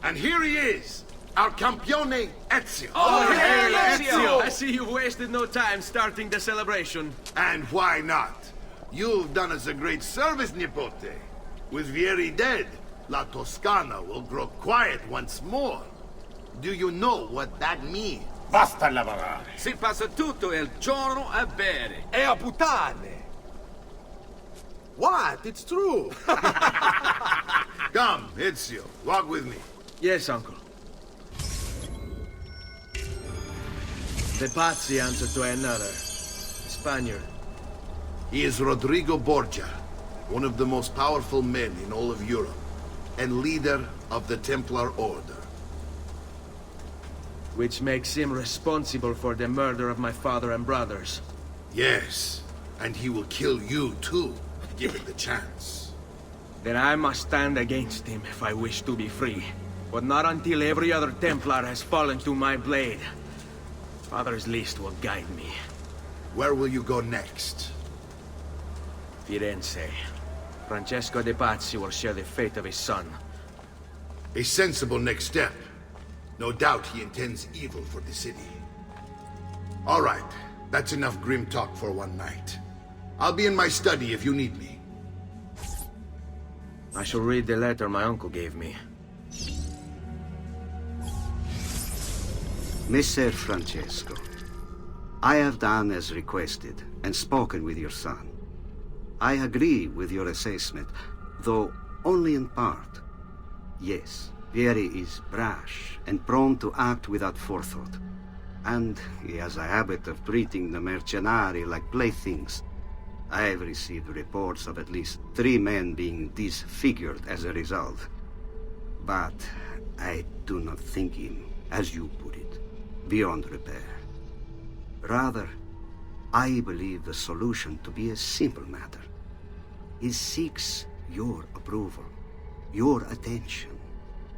And here he is, our campione Ezio. Oh, hey, Ezio! I see you've wasted no time starting the celebration. And why not? You've done us a great service, Nipote. With Vieri dead, La Toscana will grow quiet once more. Do you know what that means? Basta lavorare. Si passa tutto il giorno a bere. E a puttane. What? It's true. Come, Ezio, walk with me. Yes, uncle. The Pazzi answer to another. Spaniard. He is Rodrigo Borgia, one of the most powerful men in all of Europe, and leader of the Templar Order. Which makes him responsible for the murder of my father and brothers. Yes, and he will kill you too, given the chance. Then I must stand against him if I wish to be free. But not until every other Templar has fallen to my blade. Father's list will guide me. Where will you go next? Firenze. Francesco de Pazzi will share the fate of his son. A sensible next step. No doubt he intends evil for the city. All right, that's enough grim talk for one night. I'll be in my study if you need me. I shall read the letter my uncle gave me. Messer Francesco, I have done as requested and spoken with your son. I agree with your assessment, though only in part. Yes, Vieri is brash and prone to act without forethought. And he has a habit of treating the mercenari like playthings. I have received reports of at least 3 men being disfigured as a result. But I do not think him, as you put it, beyond repair. Rather, I believe the solution to be a simple matter. He seeks your approval, your attention.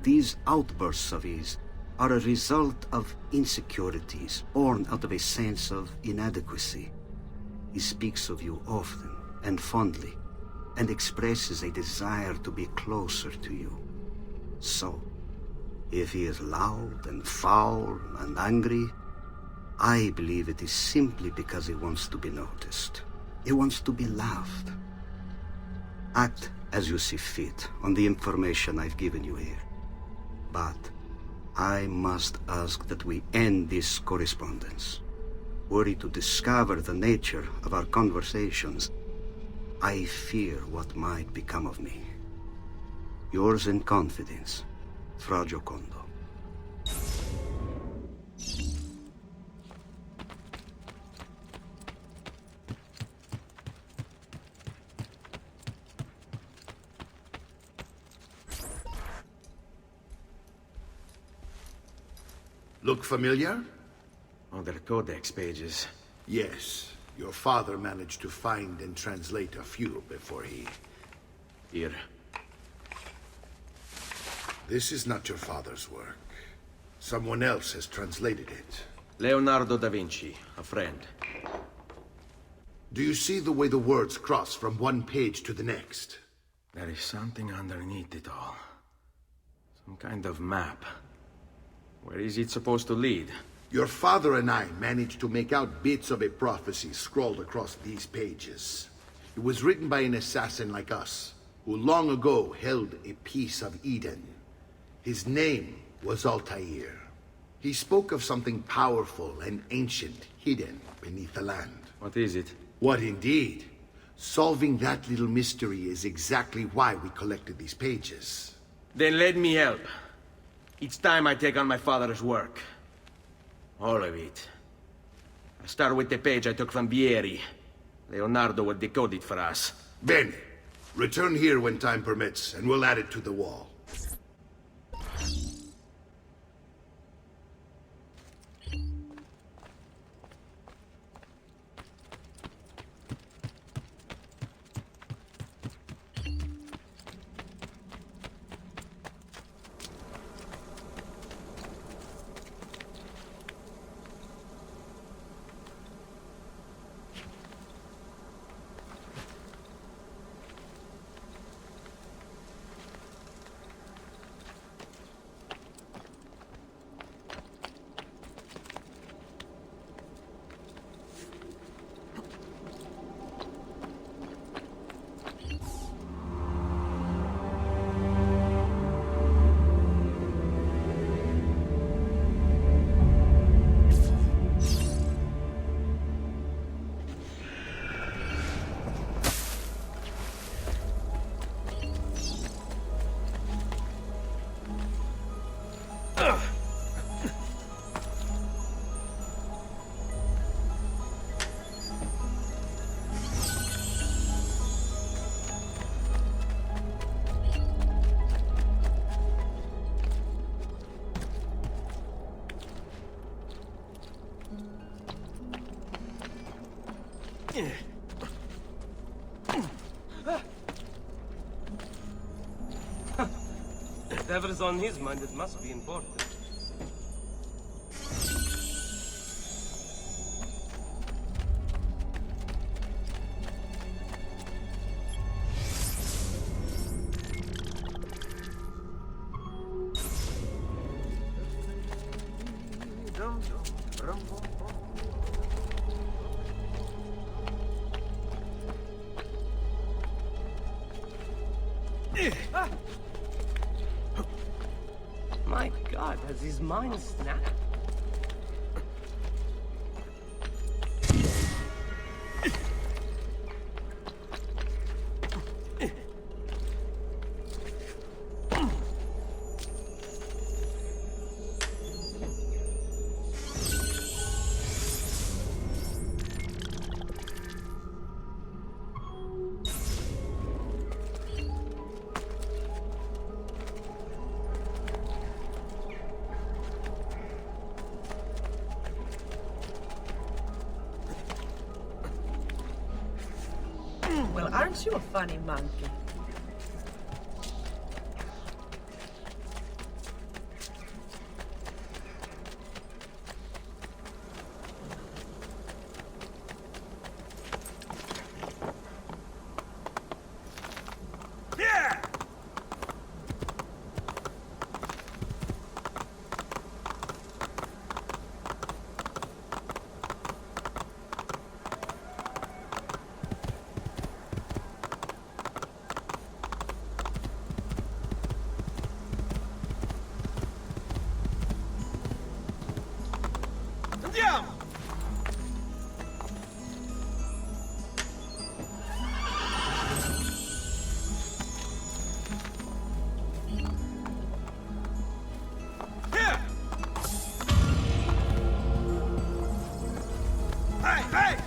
These outbursts of his are a result of insecurities born out of a sense of inadequacy. He speaks of you often and fondly, and expresses a desire to be closer to you. So, if he is loud and foul and angry, I believe it is simply because he wants to be noticed. He wants to be loved. Act as you see fit on the information I've given you here. But I must ask that we end this correspondence. Were he to discover the nature of our conversations, I fear what might become of me. Yours in confidence, Fra Giocondo. Look familiar? Other codex pages. Yes. Your father managed to find and translate a few before he... Here. This is not your father's work. Someone else has translated it. Leonardo da Vinci, a friend. Do you see the way the words cross from one page to the next? There is something underneath it all. Some kind of map. Where is it supposed to lead? Your father and I managed to make out bits of a prophecy scrawled across these pages. It was written by an assassin like us, who long ago held a piece of Eden. His name was Altair. He spoke of something powerful and ancient hidden beneath the land. What is it? What indeed? Solving that little mystery is exactly why we collected these pages. Then let me help. Each time I take on my father's work. All of it. I start with the page I took from Vieri. Leonardo will decode it for us. Bene. Return here when time permits, and we'll add it to the wall. Whatever's on his mind, it must be important. My God, has his mind snapped? Well, aren't you a funny monkey? Andiamo! Here! Hey, hey!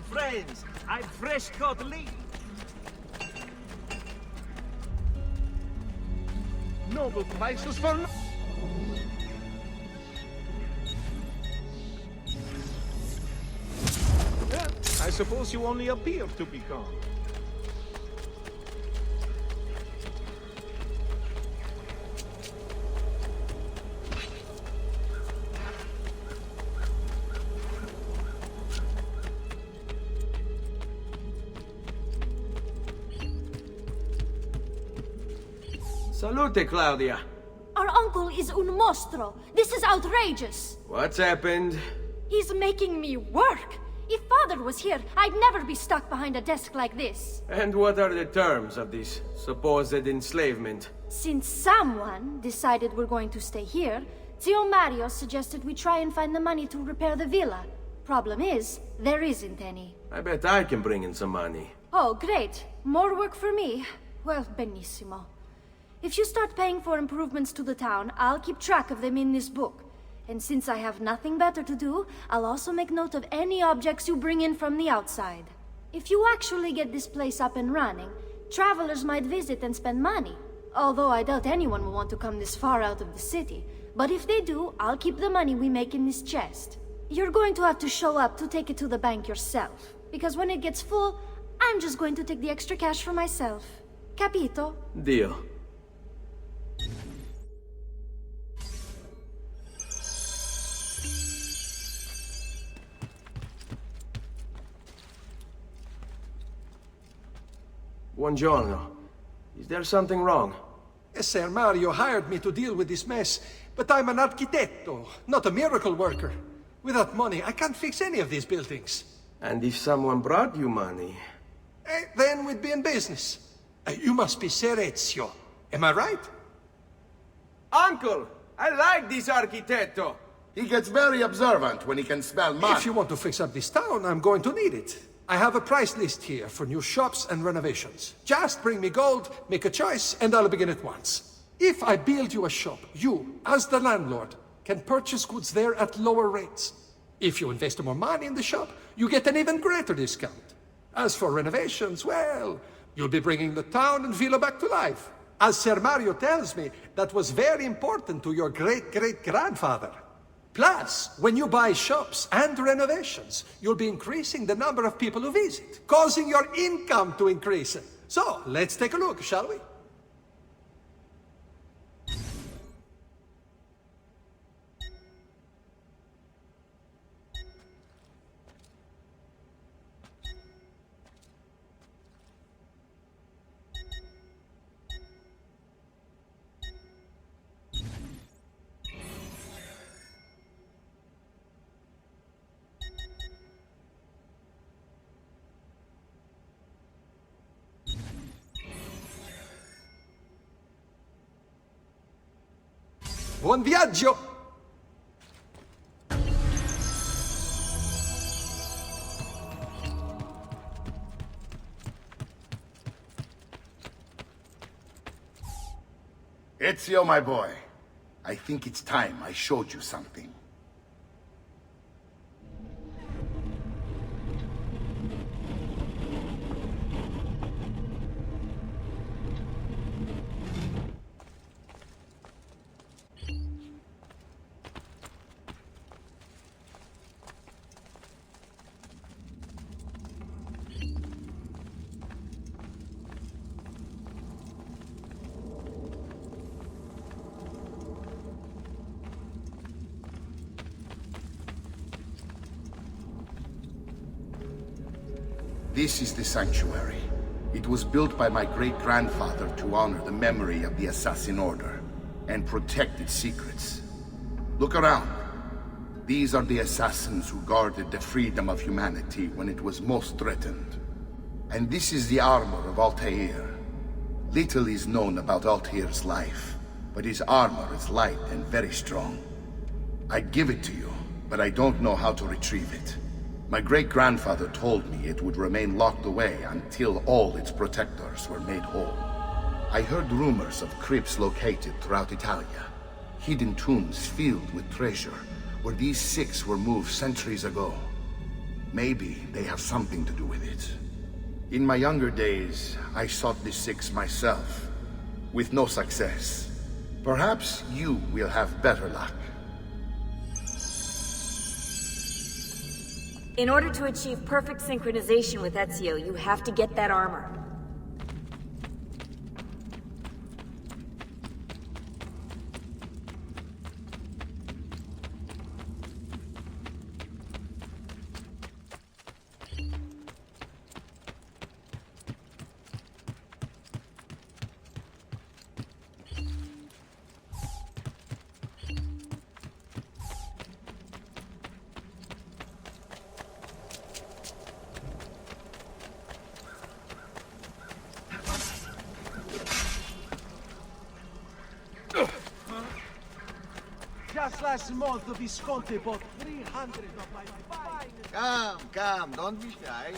Friends, I've fresh caught lead. Noble prices for... Well, I suppose you only appear to be calm. Salute, Claudia. Our uncle is un mostro. This is outrageous. What's happened? He's making me work. If father was here, I'd never be stuck behind a desk like this. And what are the terms of this supposed enslavement? Since someone decided we're going to stay here, Zio Mario suggested we try and find the money to repair the villa. Problem is, there isn't any. I bet I can bring in some money. Oh, great. More work for me. Well, benissimo. If you start paying for improvements to the town, I'll keep track of them in this book. And since I have nothing better to do, I'll also make note of any objects you bring in from the outside. If you actually get this place up and running, travelers might visit and spend money. Although I doubt anyone will want to come this far out of the city. But if they do, I'll keep the money we make in this chest. You're going to have to show up to take it to the bank yourself. Because when it gets full, I'm just going to take the extra cash for myself. Capito? Deal. Buongiorno. Is there something wrong? Ser Mario hired me to deal with this mess, but I'm an architetto, not a miracle worker. Without money, I can't fix any of these buildings. And if someone brought you money? Then we'd be in business. You must be Ser Ezio. Am I right? Uncle! I like this architetto! He gets very observant when he can smell mud. If you want to fix up this town, I'm going to need it. I have a price list here for new shops and renovations. Just bring me gold, make a choice, and I'll begin at once. If I build you a shop, you, as the landlord, can purchase goods there at lower rates. If you invest more money in the shop, you get an even greater discount. As for renovations, well, you'll be bringing the town and villa back to life. As Sir Mario tells me, that was very important to your great-great-grandfather. Plus, when you buy shops and renovations, you'll be increasing the number of people who visit, causing your income to increase. So, let's take a look, shall we? Buon viaggio! Ezio, my boy, I think it's time I showed you something. This is the sanctuary. It was built by my great-grandfather to honor the memory of the Assassin Order and protect its secrets. Look around. These are the assassins who guarded the freedom of humanity when it was most threatened. And this is the armor of Altair. Little is known about Altair's life, but his armor is light and very strong. I'd give it to you, but I don't know how to retrieve it. My great-grandfather told me it would remain locked away until all its protectors were made whole. I heard rumors of crypts located throughout Italia, hidden tombs filled with treasure, where these six were moved centuries ago. Maybe they have something to do with it. In my younger days, I sought the six myself, with no success. Perhaps you will have better luck. In order to achieve perfect synchronization with Ezio, you have to get that armor. Just last month, the Visconti bought 300 of my finest... Come, don't be shy.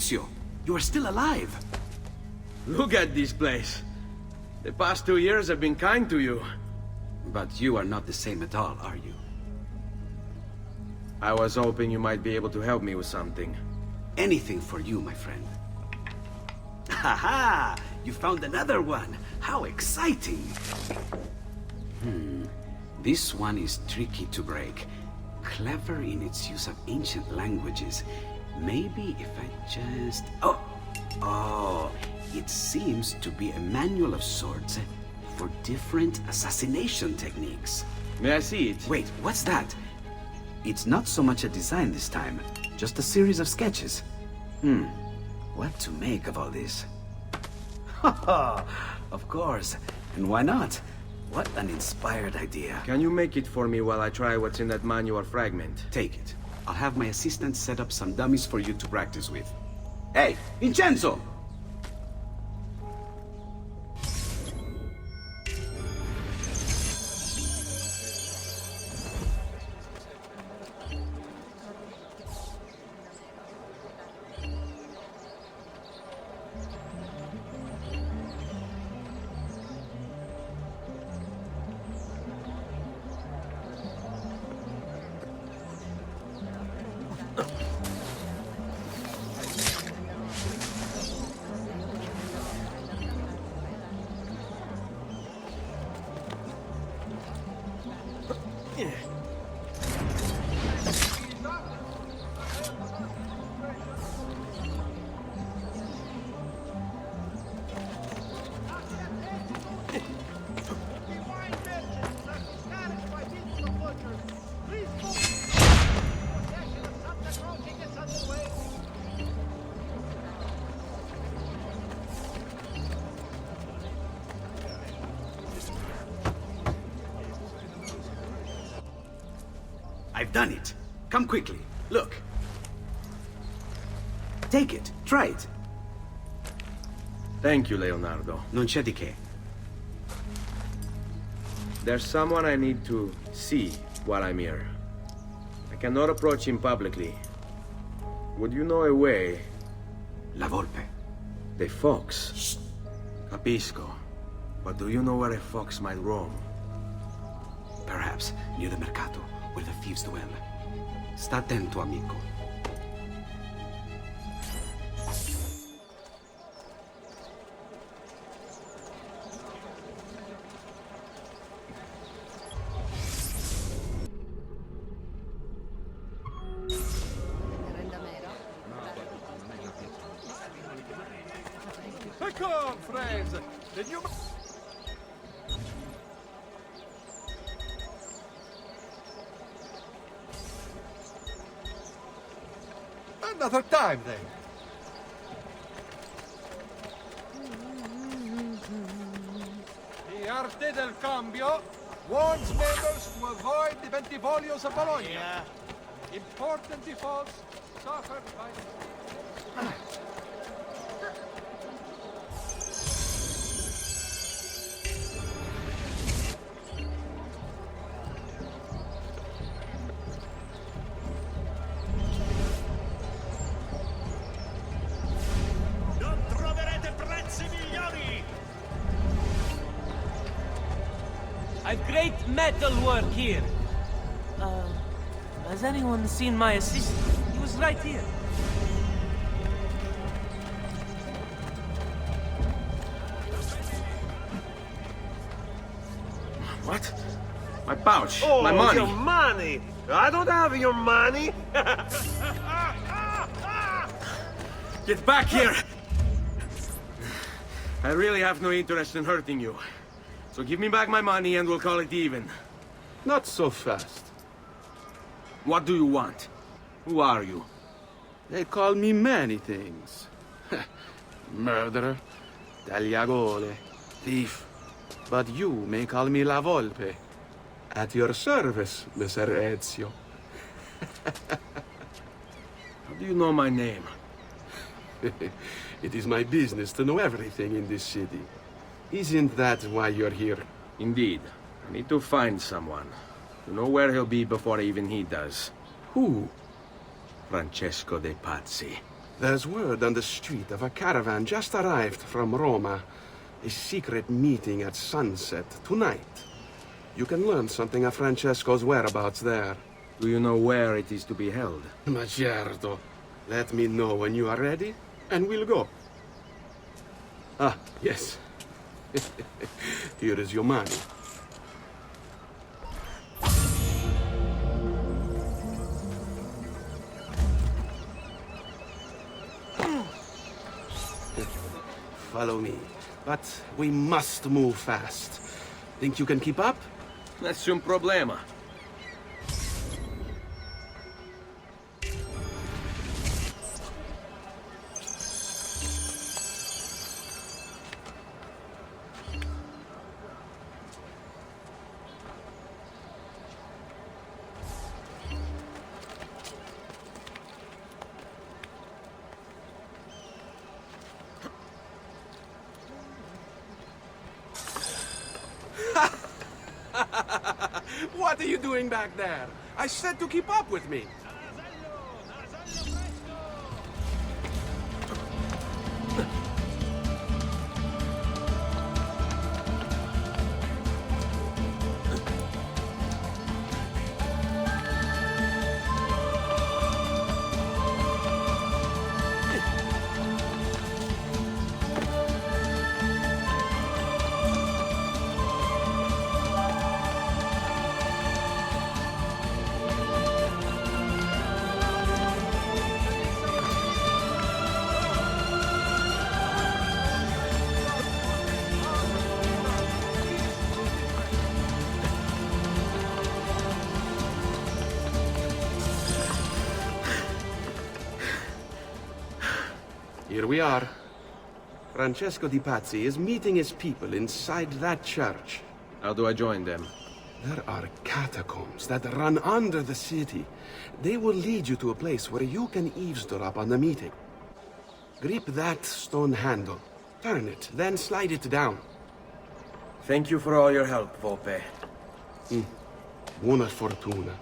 Ezio, you are still alive. Look at this place. The past 2 years have been kind to you. But you are not the same at all, are you? I was hoping you might be able to help me with something. Anything for you, my friend. Ha! You found another one! How exciting! This one is tricky to break. Clever in its use of ancient languages. Maybe if I just... Oh! It seems to be a manual of sorts for different assassination techniques. May I see it? Wait, what's that? It's not so much a design this time, just a series of sketches. What to make of all this? Of course. And why not? What an inspired idea. Can you make it for me while I try what's in that manual fragment? Take it. I'll have my assistant set up some dummies for you to practice with. Hey, Vincenzo! I've done it. Come quickly. Look. Take it. Try it. Thank you, Leonardo. Non c'è di che. There's someone I need to see while I'm here. I cannot approach him publicly. Would you know a way? La Volpe. The fox. Shh. Capisco. But do you know where a fox might roam? Perhaps near the mercato, where the thieves dwell. Sta attento, amico. Come, friends! Did you... Another time, then. The Arte del Cambio warns members to avoid the Bentivolios of Bologna. Important defaults suffered by... A great metal work here. Has anyone seen my assistant? He was right here. What? My pouch. Oh, my money. your money! I don't have your money! Get back here! I really have no interest in hurting you. So give me back my money and we'll call it even. Not so fast. What do you want? Who are you? They call me many things. Murderer, tagliagole, thief. But you may call me La Volpe. At your service, Messer Ezio. How do you know my name? It is my business to know everything in this city. Isn't that why you're here? Indeed. I need to find someone. To know where he'll be before even he does. Who? Francesco de Pazzi. There's word on the street of a caravan just arrived from Roma. A secret meeting at sunset tonight. You can learn something of Francesco's whereabouts there. Do you know where it is to be held? Ma certo. Let me know when you are ready, and we'll go. Ah, yes. Here is your money. Follow me. But we must move fast. Think you can keep up? Nessun problema. What are you doing back there? I said to keep up with me. Here we are. Francesco Di Pazzi is meeting his people inside that church. How do I join them? There are catacombs that run under the city. They will lead you to a place where you can eavesdrop on the meeting. Grip that stone handle. Turn it, then slide it down. Thank you for all your help, Volpe. Buona fortuna.